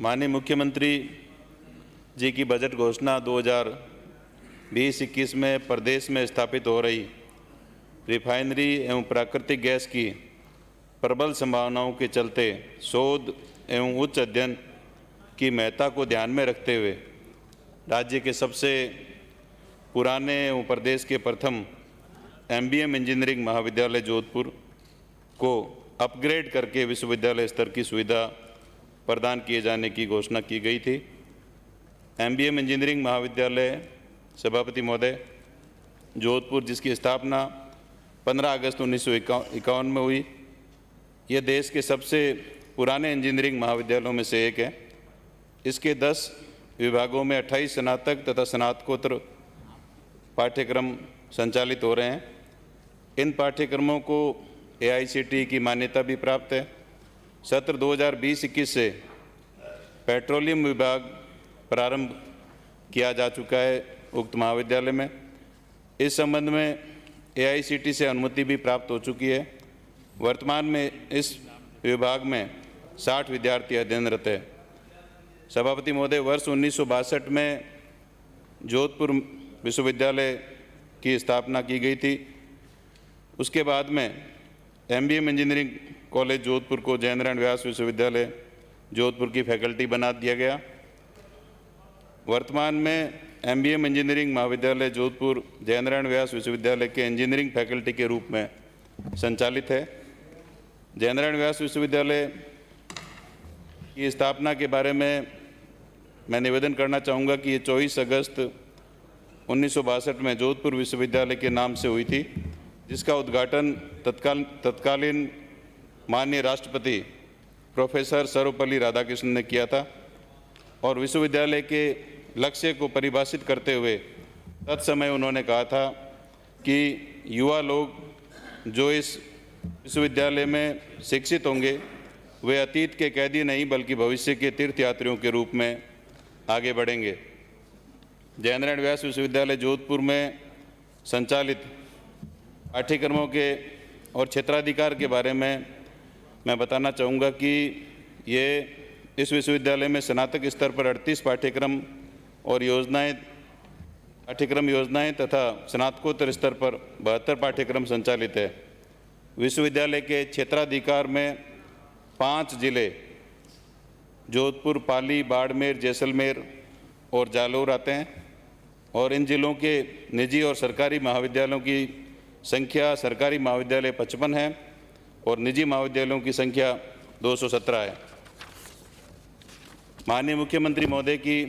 माननीय मुख्यमंत्री जी की बजट घोषणा 2020-21 में प्रदेश में स्थापित हो रही रिफाइनरी एवं प्राकृतिक गैस की प्रबल संभावनाओं के चलते शोध एवं उच्च अध्ययन की महत्ता को ध्यान में रखते हुए राज्य के सबसे पुराने एवं प्रदेश के प्रथम MBM इंजीनियरिंग महाविद्यालय जोधपुर को अपग्रेड करके विश्वविद्यालय स्तर की सुविधा प्रदान किए जाने की घोषणा की गई थी। MBM इंजीनियरिंग महाविद्यालय सभापति महोदय जोधपुर, जिसकी स्थापना 15 अगस्त 1951 में हुई, यह देश के सबसे पुराने इंजीनियरिंग महाविद्यालयों में से एक है। इसके 10 विभागों में 28 स्नातक तथा स्नातकोत्तर पाठ्यक्रम संचालित हो रहे हैं। इन पाठ्यक्रमों को AICTE की मान्यता भी प्राप्त है। सत्र 2020-21 से पेट्रोलियम विभाग प्रारंभ किया जा चुका है उक्त महाविद्यालय में। इस संबंध में AICTE से अनुमति भी प्राप्त हो चुकी है। वर्तमान में इस विभाग में 60 विद्यार्थी अध्ययनरत है। सभापति महोदय, वर्ष 1962 में जोधपुर विश्वविद्यालय की स्थापना की गई थी। उसके बाद में MBM इंजीनियरिंग कॉलेज जोधपुर को जयनारायण व्यास विश्वविद्यालय जोधपुर की फैकल्टी बना दिया गया। वर्तमान में MBM इंजीनियरिंग महाविद्यालय जोधपुर जयनारायण व्यास विश्वविद्यालय के इंजीनियरिंग फैकल्टी के रूप में संचालित है। जयनारायण व्यास विश्वविद्यालय की स्थापना के बारे में मैं निवेदन करना चाहूँगा कि ये 24 अगस्त 1962 में जोधपुर विश्वविद्यालय के नाम से हुई थी, जिसका उद्घाटन तत्कालीन माननीय राष्ट्रपति प्रोफेसर सर्वपल्ली राधाकृष्णन ने किया था और विश्वविद्यालय के लक्ष्य को परिभाषित करते हुए तत्समय उन्होंने कहा था कि युवा लोग जो इस विश्वविद्यालय में शिक्षित होंगे वे अतीत के कैदी नहीं बल्कि भविष्य के तीर्थयात्रियों के रूप में आगे बढ़ेंगे। जयनारायण व्यास विश्वविद्यालय जोधपुर में संचालित पाठ्यक्रमों के और क्षेत्राधिकार के बारे में मैं बताना चाहूँगा कि ये इस विश्वविद्यालय में स्नातक स्तर पर 38 पाठ्यक्रम योजनाएं तथा स्नातकोत्तर स्तर पर 72 पाठ्यक्रम संचालित है। विश्वविद्यालय के क्षेत्राधिकार में 5 जिले जोधपुर, पाली, बाड़मेर, जैसलमेर और जालौर आते हैं और इन जिलों के निजी और सरकारी महाविद्यालयों की संख्या सरकारी महाविद्यालय 55 है और निजी महाविद्यालयों की संख्या 217 है। माननीय मुख्यमंत्री महोदय की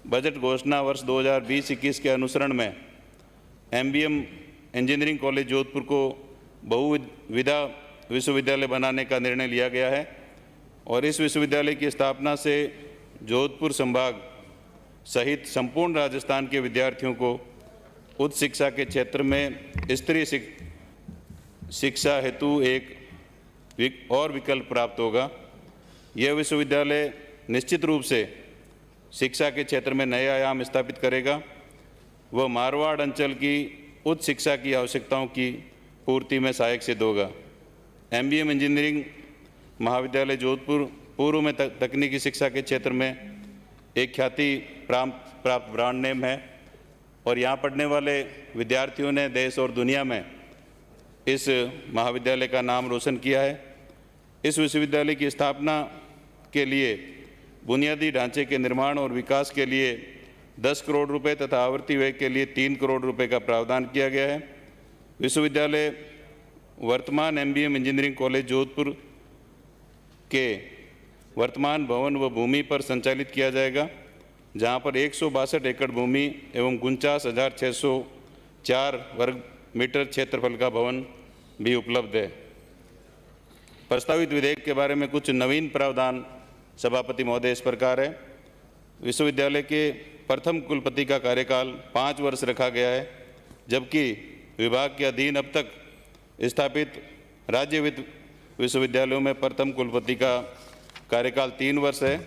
बजट घोषणा वर्ष 2020-21 के अनुसरण में MBM इंजीनियरिंग कॉलेज जोधपुर को बहुविधा विश्वविद्यालय बनाने का निर्णय लिया गया है और इस विश्वविद्यालय की स्थापना से जोधपुर संभाग सहित संपूर्ण राजस्थान के विद्यार्थियों को उच्च शिक्षा के क्षेत्र में स्तरीय शिक्षा हेतु एक और विकल्प प्राप्त होगा। यह विश्वविद्यालय निश्चित रूप से शिक्षा के क्षेत्र में नए आयाम स्थापित करेगा। वह मारवाड़ अंचल की उच्च शिक्षा की आवश्यकताओं की पूर्ति में सहायक सिद्ध होगा। MBM इंजीनियरिंग महाविद्यालय जोधपुर पूर्व में तकनीकी शिक्षा के क्षेत्र में एक ख्याति प्राप्त ब्रांड नेम है और यहाँ पढ़ने वाले विद्यार्थियों ने देश और दुनिया में इस महाविद्यालय का नाम रोशन किया है। इस विश्वविद्यालय की स्थापना के लिए बुनियादी ढांचे के निर्माण और विकास के लिए 10 करोड़ रुपए तथा आवर्ती व्यय के लिए 3 करोड़ रुपए का प्रावधान किया गया है। विश्वविद्यालय वर्तमान MBM इंजीनियरिंग कॉलेज जोधपुर के वर्तमान भवन व भूमि पर संचालित किया जाएगा, जहां पर 162 एकड़ भूमि एवं 49,604 वर्ग मीटर क्षेत्रफल का भवन भी उपलब्ध है। प्रस्तावित विधेयक के बारे में कुछ नवीन प्रावधान सभापति महोदय इस प्रकार है। विश्वविद्यालय के प्रथम कुलपति का कार्यकाल 5 वर्ष रखा गया है, जबकि विभाग के अधीन अब तक स्थापित राज्य विश्वविद्यालयों में प्रथम कुलपति का कार्यकाल 3 वर्ष है।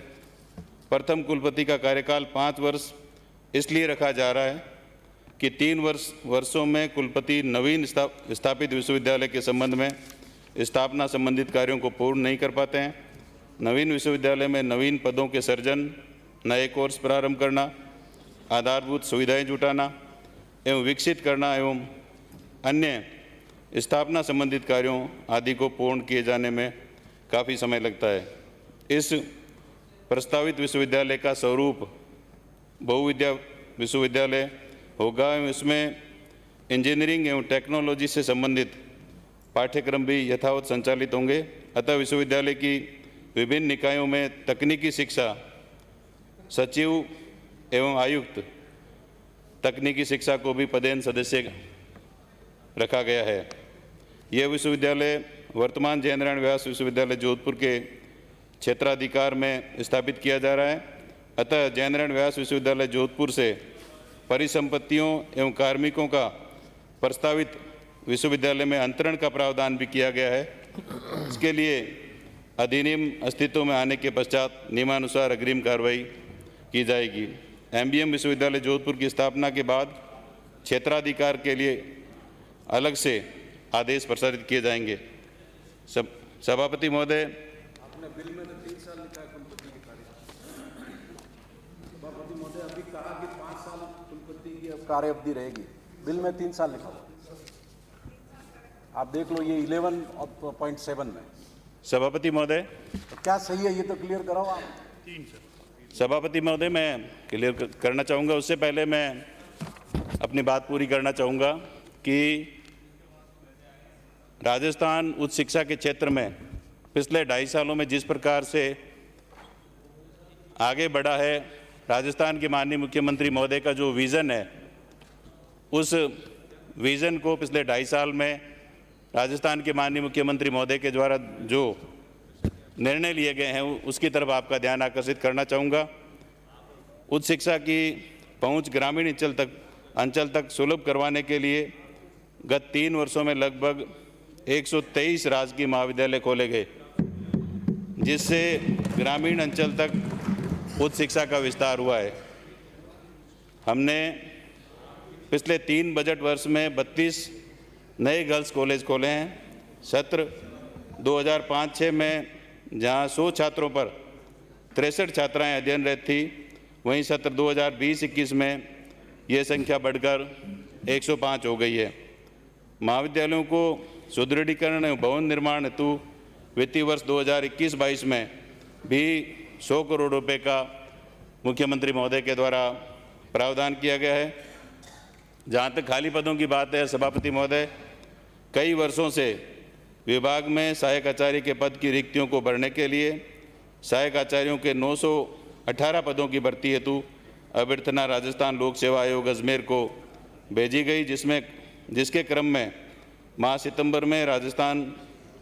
प्रथम कुलपति का कार्यकाल 5 वर्ष इसलिए रखा जा रहा है कि 3 वर्षों में कुलपति नवीन स्थापित विश्वविद्यालय के संबंध में स्थापना संबंधित कार्यों को पूर्ण नहीं कर पाते हैं नवीन विश्वविद्यालय में नवीन पदों के सृजन, नए कोर्स प्रारंभ करना, आधारभूत सुविधाएं जुटाना एवं विकसित करना एवं अन्य स्थापना संबंधित कार्यों आदि को पूर्ण किए जाने में काफ़ी समय लगता है। इस प्रस्तावित विश्वविद्यालय का स्वरूप बहुविद्या विश्वविद्यालय होगा एवं इसमें इंजीनियरिंग एवं टेक्नोलॉजी से संबंधित पाठ्यक्रम भी यथावत संचालित होंगे। अतः विश्वविद्यालय की विभिन्न निकायों में तकनीकी शिक्षा सचिव एवं आयुक्त तकनीकी शिक्षा को भी पदेन सदस्य रखा गया है। यह विश्वविद्यालय वर्तमान जयनारायण व्यास विश्वविद्यालय जोधपुर के क्षेत्राधिकार में स्थापित किया जा रहा है। अतः जयनारायण व्यास विश्वविद्यालय जोधपुर से परिसंपत्तियों एवं कार्मिकों का प्रस्तावित विश्वविद्यालय में अंतरण का प्रावधान भी किया गया है। इसके लिए अधिनियम अस्तित्व में आने के पश्चात नियमानुसार अग्रिम कार्रवाई की जाएगी। एमबीएम विश्वविद्यालय जोधपुर की स्थापना के बाद क्षेत्राधिकार के लिए अलग से आदेश प्रसारित किए जाएंगे। सभापति महोदय, आपने बिल में 3 साल लिखा है कुलपति की कार्य। सभापति महोदय अभी कहा कि 5 साल कुलपति की कार्य अवधि रहेगी, बिल में 3 साल लिखा हुआ। आप देख लो ये 11.7 में। सभापति महोदय, तो क्या सही है ये तो क्लियर कराओ आप। सभापति महोदय, मैं क्लियर करना चाहूँगा। उससे पहले मैं अपनी बात पूरी करना चाहूँगा कि राजस्थान उच्च शिक्षा के क्षेत्र में पिछले 2.5 सालों में जिस प्रकार से आगे बढ़ा है, राजस्थान के माननीय मुख्यमंत्री महोदय का जो विज़न है, उस विज़न को पिछले 2.5 साल में राजस्थान के माननीय मुख्यमंत्री महोदय के द्वारा जो निर्णय लिए गए हैं उसकी तरफ आपका ध्यान आकर्षित करना चाहूँगा। उच्च शिक्षा की पहुँच ग्रामीण अंचल तक सुलभ करवाने के लिए गत 3 वर्षों में लगभग 123 राजकीय महाविद्यालय खोले गए, जिससे ग्रामीण अंचल तक उच्च शिक्षा का विस्तार हुआ है। हमने पिछले 3 बजट वर्ष में 32 नए गर्ल्स कॉलेज खोले हैं। सत्र 2005-06 में जहां 100 छात्रों पर 63 छात्राएं अध्ययनरत थी, वहीं सत्र 2020-21 में ये संख्या बढ़कर 105 हो गई है। महाविद्यालयों को सुदृढ़ीकरण एवं भवन निर्माण हेतु वित्तीय वर्ष 2021-22 में भी 100 करोड़ रुपए का मुख्यमंत्री महोदय के द्वारा प्रावधान किया गया है। जहाँ तक खाली पदों की बात है, सभापति महोदय, कई वर्षों से विभाग में सहायक आचार्य के पद की रिक्तियों को भरने के लिए सहायक आचार्यों के 918 पदों की भर्ती हेतु अभ्यर्थना राजस्थान लोक सेवा आयोग अजमेर को भेजी गई, जिसके क्रम में माह सितंबर में राजस्थान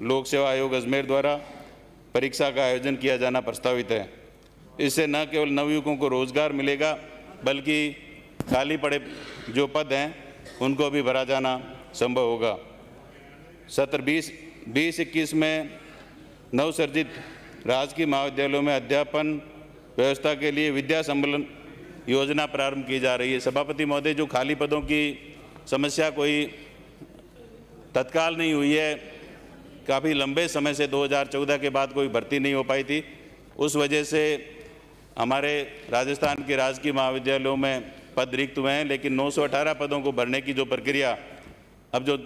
लोक सेवा आयोग अजमेर द्वारा परीक्षा का आयोजन किया जाना प्रस्तावित है। इससे न केवल नवयुवकों को रोजगार मिलेगा, बल्कि खाली पड़े जो पद हैं उनको भी भरा जाना संभव होगा। सत्र 20-21 में नवसर्जित राजकीय महाविद्यालयों में अध्यापन व्यवस्था के लिए विद्या संबलन योजना प्रारंभ की जा रही है। सभापति महोदय, जो खाली पदों की समस्या कोई तत्काल नहीं हुई है, काफ़ी लंबे समय से 2014 के बाद कोई भर्ती नहीं हो पाई थी, उस वजह से हमारे राजस्थान के राजकीय महाविद्यालयों में पद रिक्त हुए हैं। लेकिन 918 पदों को भरने की जो प्रक्रिया अब जो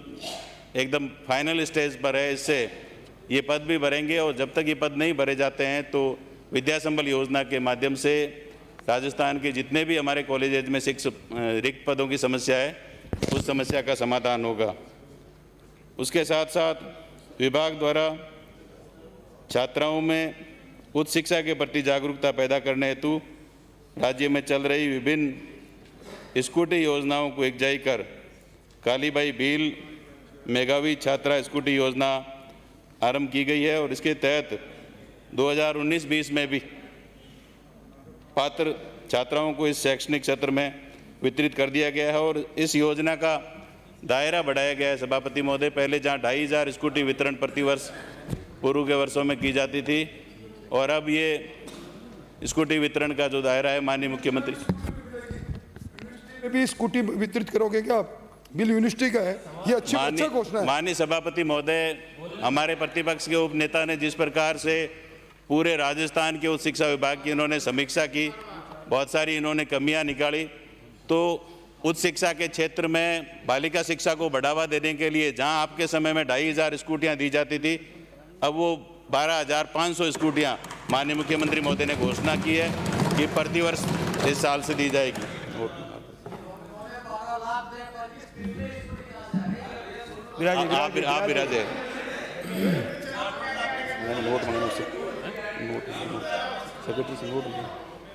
एकदम फाइनल स्टेज पर है, इससे ये पद भी भरेंगे और जब तक ये पद नहीं भरे जाते हैं तो विद्या संबल योजना के माध्यम से राजस्थान के जितने भी हमारे कॉलेजेज में रिक्त पदों की समस्या है, उस समस्या का समाधान होगा। उसके साथ साथ विभाग द्वारा छात्राओं में उच्च शिक्षा के प्रति जागरूकता पैदा करने हेतु राज्य में चल रही विभिन्न स्कूटी योजनाओं को एकजाई कर कालीबाई भील मेघावी छात्रा स्कूटी योजना आरंभ की गई है और इसके तहत 2019-20 में भी पात्र छात्राओं को इस शैक्षणिक सत्र में वितरित कर दिया गया है और इस योजना का दायरा बढ़ाया गया है। सभापति महोदय, पहले जहां 2500 स्कूटी वितरण प्रतिवर्ष पूर्व के वर्षों में की जाती थी और अब ये स्कूटी वितरण का जो दायरा है, माननीय मुख्यमंत्री भी स्कूटी वितरित करोगे क्या? बिल यूनिवर्सिटी का है, ये अच्छा घोषणा है। माननीय सभापति महोदय, हमारे प्रतिपक्ष के उपनेता ने जिस प्रकार से पूरे राजस्थान के उच्च शिक्षा विभाग की इन्होंने समीक्षा की, बहुत सारी इन्होंने कमियां निकाली। तो उच्च शिक्षा के क्षेत्र में बालिका शिक्षा को बढ़ावा देने के लिए जहां आपके समय में 2500 स्कूटियां दी जाती थी, अब वो 12,500 स्कूटियां माननीय मुख्यमंत्री महोदय ने घोषणा की है कि प्रतिवर्ष इस साल से दी जाएगी। आप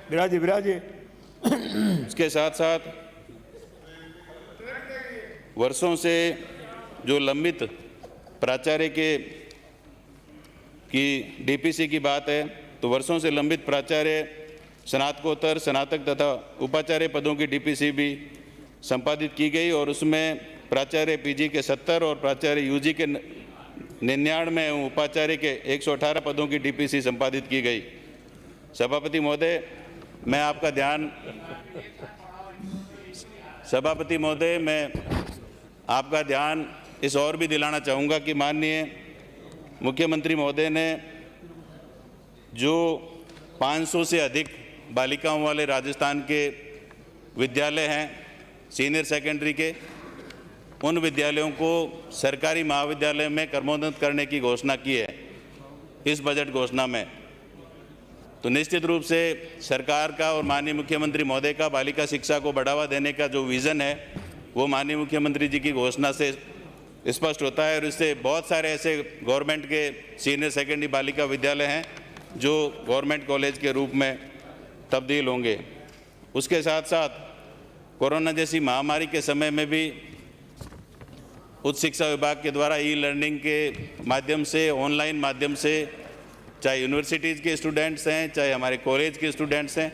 विराजे विराजे इसके साथ साथ वर्षों से जो लंबित प्राचार्य की डीपीसी की बात है, तो वर्षों से लंबित प्राचार्य, स्नातकोत्तर, स्नातक तथा उपाचार्य पदों की डीपीसी भी संपादित की गई और उसमें प्राचार्य पीजी के 70 और प्राचार्य यूजी के 99 एवं उपाचार्य के 118 पदों की डीपीसी संपादित की गई। सभापति महोदय, मैं आपका ध्यान इस और भी दिलाना चाहूँगा कि माननीय मुख्यमंत्री महोदय ने जो 500 से अधिक बालिकाओं वाले राजस्थान के विद्यालय हैं सीनियर सेकेंडरी के, उन विद्यालयों को सरकारी महाविद्यालय में क्रमोन्नत करने की घोषणा की है इस बजट घोषणा में। तो निश्चित रूप से सरकार का और माननीय मुख्यमंत्री महोदय का बालिका शिक्षा को बढ़ावा देने का जो विज़न है वो माननीय मुख्यमंत्री जी की घोषणा से स्पष्ट होता है और इससे बहुत सारे ऐसे गवर्नमेंट के सीनियर सेकेंडरी बालिका विद्यालय हैं जो गवर्नमेंट कॉलेज के रूप में तब्दील होंगे। उसके साथ साथ कोरोना जैसी महामारी के समय में भी उच्च शिक्षा विभाग के द्वारा ई लर्निंग के माध्यम से, ऑनलाइन माध्यम से, चाहे यूनिवर्सिटीज़ के स्टूडेंट्स हैं चाहे हमारे कॉलेज के स्टूडेंट्स हैं,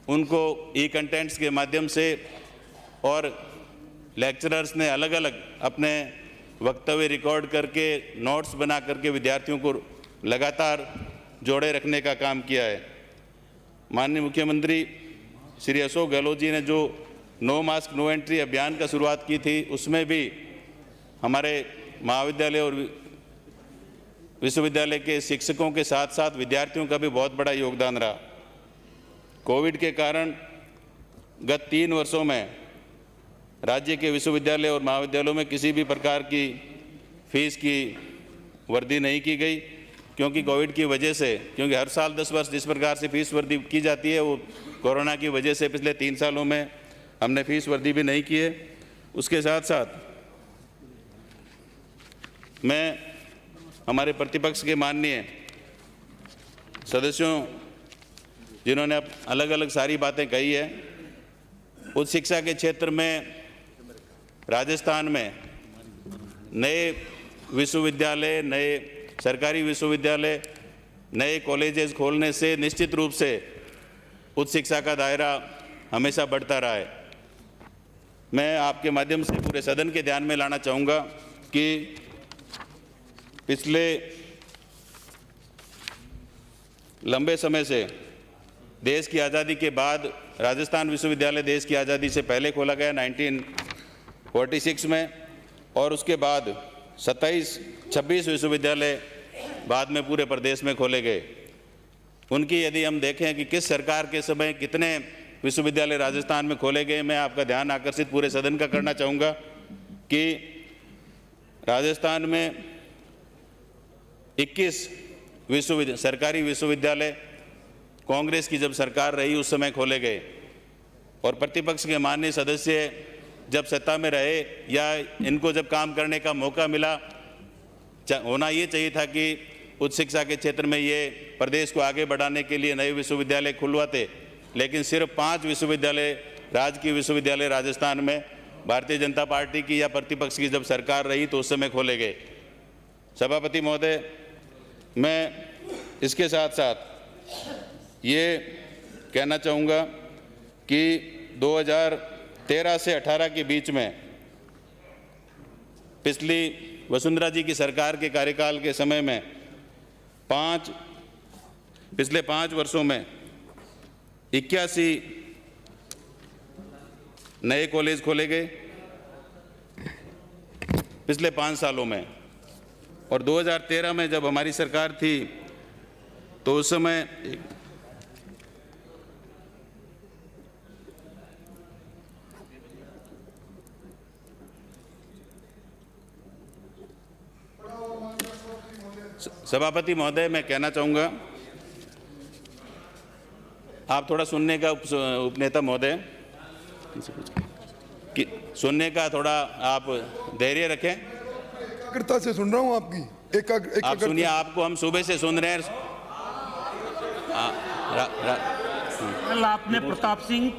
उनको ई कंटेंट्स के माध्यम से और लेक्चरर्स ने अलग अलग अपने वक्तव्य रिकॉर्ड करके नोट्स बना करके विद्यार्थियों को लगातार जोड़े रखने का काम किया है। माननीय मुख्यमंत्री श्री अशोक गहलोत जी ने जो नो मास्क नो एंट्री अभियान का शुरुआत की थी, उसमें भी हमारे महाविद्यालय और विश्वविद्यालय के शिक्षकों के साथ साथ विद्यार्थियों का भी बहुत बड़ा योगदान रहा। कोविड के कारण गत 3 वर्षों में राज्य के विश्वविद्यालय और महाविद्यालयों में किसी भी प्रकार की फीस की वृद्धि नहीं की गई, क्योंकि कोविड की वजह से, क्योंकि हर साल 10 वर्ष जिस प्रकार से फीस वृद्धि की जाती है वो कोरोना की वजह से पिछले 3 सालों में हमने फीस वृद्धि भी नहीं की है। उसके साथ साथ मैं हमारे प्रतिपक्ष के माननीय सदस्यों जिन्होंने अब अलग अलग सारी बातें कही है, उच्च शिक्षा के क्षेत्र में राजस्थान में नए विश्वविद्यालय, नए सरकारी विश्वविद्यालय, नए कॉलेजेस खोलने से निश्चित रूप से उच्च शिक्षा का दायरा हमेशा बढ़ता रहा है। मैं आपके माध्यम से पूरे सदन के ध्यान में लाना चाहूँगा कि पिछले लंबे समय से देश की आज़ादी के बाद राजस्थान विश्वविद्यालय देश की आज़ादी से पहले खोला गया 1946 में, और उसके बाद 26 विश्वविद्यालय बाद में पूरे प्रदेश में खोले गए। उनकी यदि हम देखें कि किस सरकार के समय कितने विश्वविद्यालय राजस्थान में खोले गए, मैं आपका ध्यान आकर्षित पूरे सदन का करना चाहूँगा कि राजस्थान में 21 सरकारी विश्वविद्यालय कांग्रेस की जब सरकार रही उस समय खोले गए, और प्रतिपक्ष के माननीय सदस्य जब सत्ता में रहे या इनको जब काम करने का मौका मिला, होना ये चाहिए था कि उच्च शिक्षा के क्षेत्र में ये प्रदेश को आगे बढ़ाने के लिए नए विश्वविद्यालय खुलवाते, लेकिन सिर्फ 5 विश्वविद्यालय, राजकीय विश्वविद्यालय राजस्थान में भारतीय जनता पार्टी की या प्रतिपक्ष की जब सरकार रही तो उस समय खोले गए। सभापति महोदय, मैं इसके साथ साथ ये कहना चाहूँगा कि 2013 से 18 के बीच में पिछली वसुंधरा जी की सरकार के कार्यकाल के समय में पिछले 5 वर्षों में 81 नए कॉलेज खोले गए पिछले 5 सालों में, और 2013 में जब हमारी सरकार थी तो उस समय सभापति महोदय, मैं कहना चाहूँगा, आप थोड़ा सुनने का उपनेता महोदय कि सुनने का थोड़ा आप धैर्य रखें। एकाग्रता से सुन रहा हूँ आपकी आप सुनिए, आपको हम सुबह से सुन रहे हैं। कल आपने प्रताप सिंह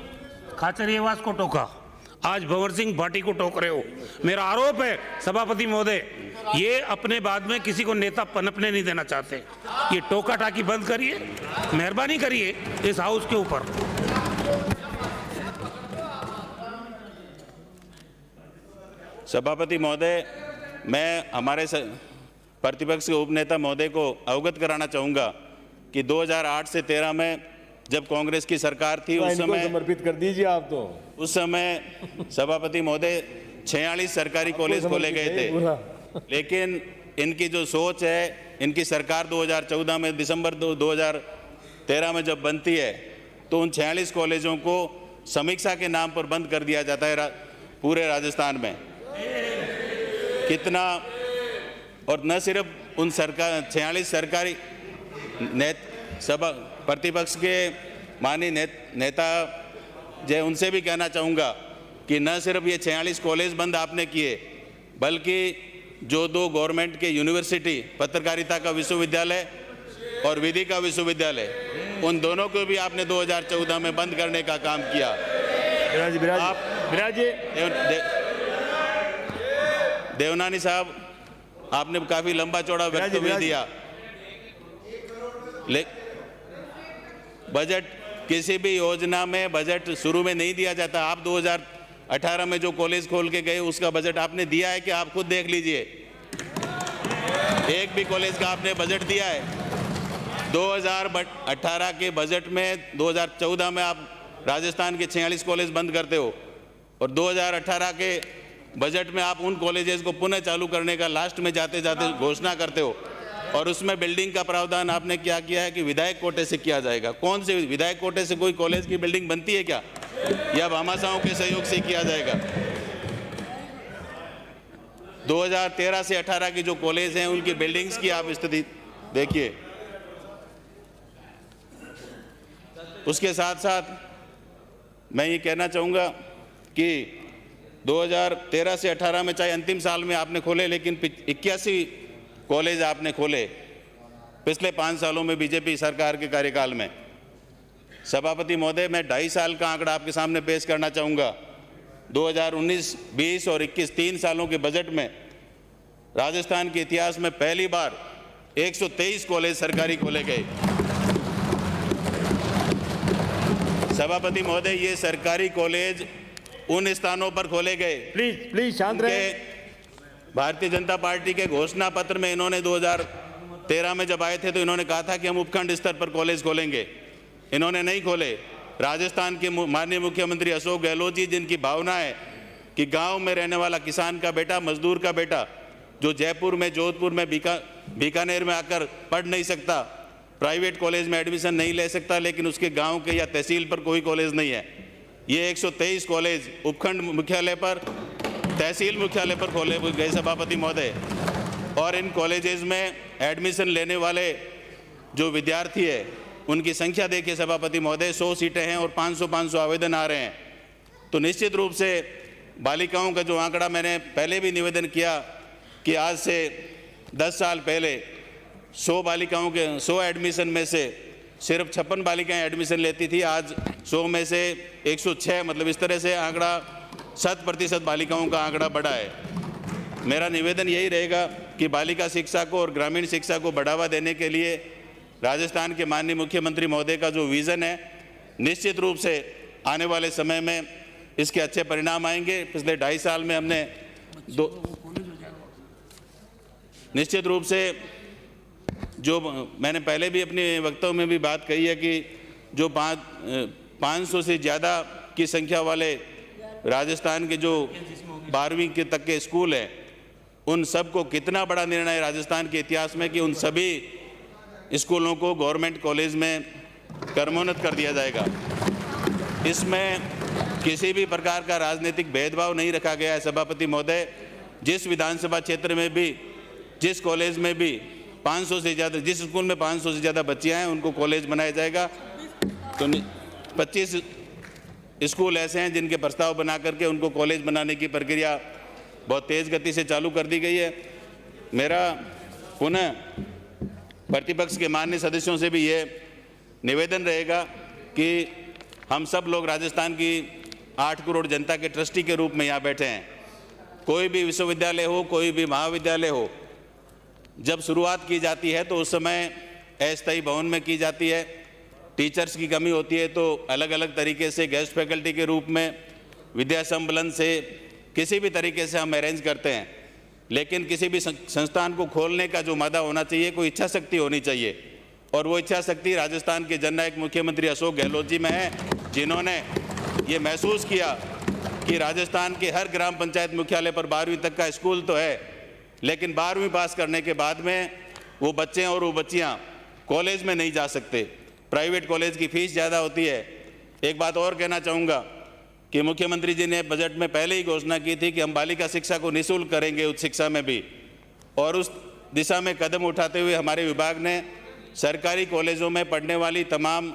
खाचरियावास को टोका, आज भंवर सिंह भाटी को टोक रहे हो। मेरा आरोप है सभापति महोदय, ये अपने बाद में किसी को नेता पनपने नहीं देना चाहते। ये टोका टाकी बंद करिए, मेहरबानी करिए इस हाउस के ऊपर। सभापति महोदय, मैं हमारे प्रतिपक्ष के उपनेता महोदय को अवगत कराना चाहूँगा कि 2008 से 13 में जब कांग्रेस की सरकार थी, उस समय समर्पित कर दीजिए आप तो। उस समय सभापति महोदय 46 सरकारी कॉलेज खोले गए थे, लेकिन इनकी जो सोच है, इनकी सरकार 2014 में दिसंबर 2013 में जब बनती है तो उन 46 कॉलेजों को समीक्षा के नाम पर बंद कर दिया जाता है पूरे राजस्थान में। कितना, और न सिर्फ उन 46 सरकारी सभा प्रतिपक्ष के माननीय नेता जय, उनसे भी कहना चाहूँगा कि न सिर्फ ये 46 कॉलेज बंद आपने किए, बल्कि जो 2 गवर्नमेंट के यूनिवर्सिटी, पत्रकारिता का विश्वविद्यालय और विधि का विश्वविद्यालय, उन दोनों को भी आपने 2014 में बंद करने का काम किया। देवनानी साहब, आपने काफी लंबा चौड़ा वक्तव्य दिया। बजट, किसी भी योजना में बजट शुरू में नहीं दिया जाता। आप 2018 में जो कॉलेज खोल के गए, उसका बजट आपने दिया है कि आप खुद देख लीजिए, एक भी कॉलेज का आपने बजट दिया है? 2018 के बजट में 2014 में आप राजस्थान के 46 कॉलेज बंद करते हो, और 2018 के बजट में आप उन कॉलेजेस को पुनः चालू करने का लास्ट में जाते जाते घोषणा करते हो, और उसमें बिल्डिंग का प्रावधान आपने क्या किया है कि विधायक कोटे से किया जाएगा। कौन से विधायक कोटे से कोई कॉलेज की बिल्डिंग बनती है क्या? या भामाशाहों के सहयोग से किया जाएगा? 2013 से 18 की जो कॉलेज हैं, उनकी बिल्डिंग्स की आप स्थिति देखिए। उसके साथ साथ मैं ये कहना चाहूँगा कि 2013 से 18 में, चाहे अंतिम साल में आपने खोले, लेकिन 81 कॉलेज आपने खोले पिछले 5 सालों में बीजेपी सरकार के कार्यकाल में। सभापति महोदय, मैं 2.5 साल का आंकड़ा आपके सामने पेश करना चाहूँगा। 2019, 20 और 21 3 सालों के बजट में राजस्थान के इतिहास में पहली बार 123 कॉलेज सरकारी खोले गए। सभापति महोदय, ये सरकारी कॉलेज उन स्थानों पर खोले गए। प्लीज शांत रहे। भारतीय जनता पार्टी के घोषणा पत्र में इन्होंने 2013 में जब आए थे तो इन्होंने कहा था कि हम उपखंड स्तर पर कॉलेज खोलेंगे। इन्होंने नहीं खोले। राजस्थान के माननीय मुख्यमंत्री अशोक गहलोत जी, जिनकी भावना है कि गांव में रहने वाला किसान का बेटा, मजदूर का बेटा, जो जयपुर में, जोधपुर में, बीकानेर में आकर पढ़ नहीं सकता, प्राइवेट कॉलेज में एडमिशन नहीं ले सकता, लेकिन उसके गाँव के या तहसील पर कोई कॉलेज नहीं है। ये 123 कॉलेज उपखंड मुख्यालय पर, तहसील मुख्यालय पर खोले गए सभापति महोदय। और इन कॉलेजेस में एडमिशन लेने वाले जो विद्यार्थी है, उनकी संख्या देखिए सभापति महोदय, 100 सीटें हैं और 500 आवेदन आ रहे हैं। तो निश्चित रूप से बालिकाओं का जो आंकड़ा मैंने पहले भी निवेदन किया कि आज से 10 साल पहले 100 एडमिशन में से सिर्फ 56 बालिकाएं एडमिशन लेती थी, आज 100 में से 106, मतलब इस तरह से आंकड़ा 100% बालिकाओं का आंकड़ा बढ़ा है। मेरा निवेदन यही रहेगा कि बालिका शिक्षा को और ग्रामीण शिक्षा को बढ़ावा देने के लिए राजस्थान के माननीय मुख्यमंत्री महोदय का जो विज़न है, निश्चित रूप से आने वाले समय में इसके अच्छे परिणाम आएंगे। पिछले 2.5 साल में हमने निश्चित रूप से, जो मैंने पहले भी अपने वक्तव्य में भी बात कही है कि जो 500 से ज़्यादा की संख्या वाले राजस्थान के जो 12वीं के तक के स्कूल हैं, उन सब को कितना बड़ा निर्णय है राजस्थान के इतिहास में कि उन सभी स्कूलों को गवर्नमेंट कॉलेज में क्रमोन्नत कर दिया जाएगा। इसमें किसी भी प्रकार का राजनीतिक भेदभाव नहीं रखा गया है। सभापति महोदय, जिस विधानसभा क्षेत्र में भी, जिस कॉलेज में भी 500 से ज़्यादा, जिस स्कूल में 500 से ज़्यादा बच्चियाँ हैं उनको कॉलेज बनाया जाएगा। तो 25 स्कूल ऐसे हैं जिनके प्रस्ताव बना करके उनको कॉलेज बनाने की प्रक्रिया बहुत तेज़ गति से चालू कर दी गई है। मेरा पुनः प्रतिपक्ष के माननीय सदस्यों से भी ये निवेदन रहेगा कि हम सब लोग राजस्थान की 8 करोड़ जनता के ट्रस्टी के रूप में यहाँ बैठे हैं। कोई भी विश्वविद्यालय हो, कोई भी महाविद्यालय हो, जब शुरुआत की जाती है तो उस समय अस्थायी भवन में की जाती है। टीचर्स की कमी होती है तो अलग अलग तरीके से गेस्ट फैकल्टी के रूप में विद्या संबलन से किसी भी तरीके से हम अरेंज करते हैं। लेकिन किसी भी संस्थान को खोलने का जो मादा होना चाहिए, कोई इच्छा शक्ति होनी चाहिए, और वो इच्छा शक्ति राजस्थान के जननायक मुख्यमंत्री अशोक गहलोत जी में है, जिन्होंने ये महसूस किया कि राजस्थान के हर ग्राम पंचायत मुख्यालय पर 12वीं तक का स्कूल तो है, लेकिन 12वीं पास करने के बाद में वो बच्चे और वो बच्चियाँ कॉलेज में नहीं जा सकते। प्राइवेट कॉलेज की फ़ीस ज़्यादा होती है। एक बात और कहना चाहूँगा कि मुख्यमंत्री जी ने बजट में पहले ही घोषणा की थी कि हम बालिका शिक्षा को निःशुल्क करेंगे, उच्च शिक्षा में भी, और उस दिशा में कदम उठाते हुए हमारे विभाग ने सरकारी कॉलेजों में पढ़ने वाली तमाम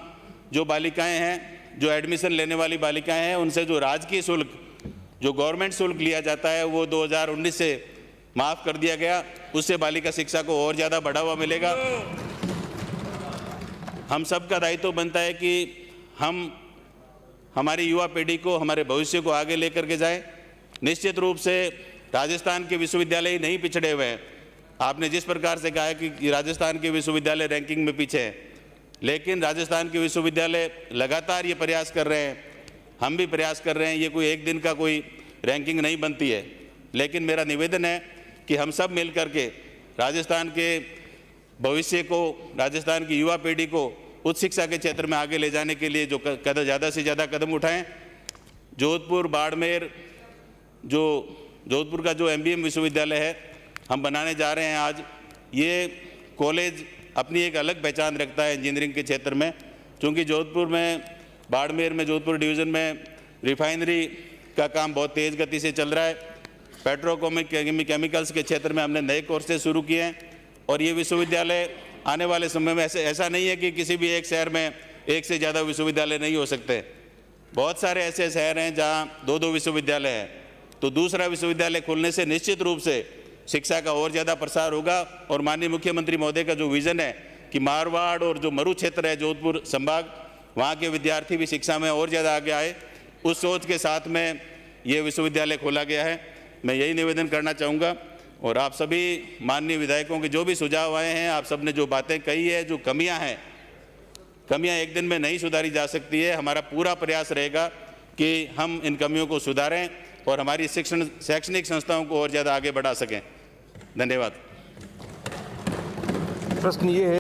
जो बालिकाएं हैं, जो एडमिशन लेने वाली बालिकाएं हैं, उनसे जो राजकीय शुल्क, जो गवर्नमेंट शुल्क लिया जाता है, वो 2019 से माफ़ कर दिया गया। उससे बालिका शिक्षा को और ज़्यादा बढ़ावा मिलेगा। हम सबका दायित्व बनता है कि हम हमारी युवा पीढ़ी को, हमारे भविष्य को आगे लेकर के जाएं। निश्चित रूप से राजस्थान के विश्वविद्यालय नहीं पिछड़े हुए हैं। आपने जिस प्रकार से कहा है कि राजस्थान के विश्वविद्यालय रैंकिंग में पीछे हैं, लेकिन राजस्थान के विश्वविद्यालय लगातार ये प्रयास कर रहे हैं, हम भी प्रयास कर रहे हैं। ये कोई एक दिन का कोई रैंकिंग नहीं बनती है, लेकिन मेरा निवेदन है कि हम सब मिल करके राजस्थान के भविष्य को, राजस्थान की युवा पीढ़ी को उच्च शिक्षा के क्षेत्र में आगे ले जाने के लिए जो कदम, ज़्यादा से ज़्यादा कदम उठाएं। जोधपुर, बाड़मेर, जो जोधपुर का जो MBM विश्वविद्यालय है हम बनाने जा रहे हैं आज, ये कॉलेज अपनी एक अलग पहचान रखता है इंजीनियरिंग के क्षेत्र में, क्योंकि जोधपुर में, बाड़मेर में, जोधपुर डिवीज़न में रिफाइनरी का काम बहुत तेज़ गति से चल रहा है। पेट्रोकेमिकल्स के क्षेत्र में हमने नए कोर्सेज शुरू किए हैं, और ये विश्वविद्यालय आने वाले समय में ऐसा नहीं है कि किसी भी एक शहर में एक से ज़्यादा विश्वविद्यालय नहीं हो सकते। बहुत सारे ऐसे शहर हैं जहाँ 2-2 विश्वविद्यालय हैं, तो दूसरा विश्वविद्यालय खुलने से निश्चित रूप से शिक्षा का और ज़्यादा प्रसार होगा। और माननीय मुख्यमंत्री महोदय का जो विज़न है कि मारवाड़ और जो मरु क्षेत्र है, जोधपुर संभाग, वहाँ के विद्यार्थी भी शिक्षा में और ज़्यादा आगे आए, उस सोच के साथ में ये विश्वविद्यालय खोला गया है। मैं यही निवेदन करना चाहूँगा, और आप सभी माननीय विधायकों के जो भी सुझाव आए हैं, आप सब ने जो बातें कही है, जो कमियां हैं, कमियां एक दिन में नहीं सुधारी जा सकती है। हमारा पूरा प्रयास रहेगा कि हम इन कमियों को सुधारें और हमारी शैक्षणिक संस्थाओं को और ज़्यादा आगे बढ़ा सकें। धन्यवाद। प्रश्न ये है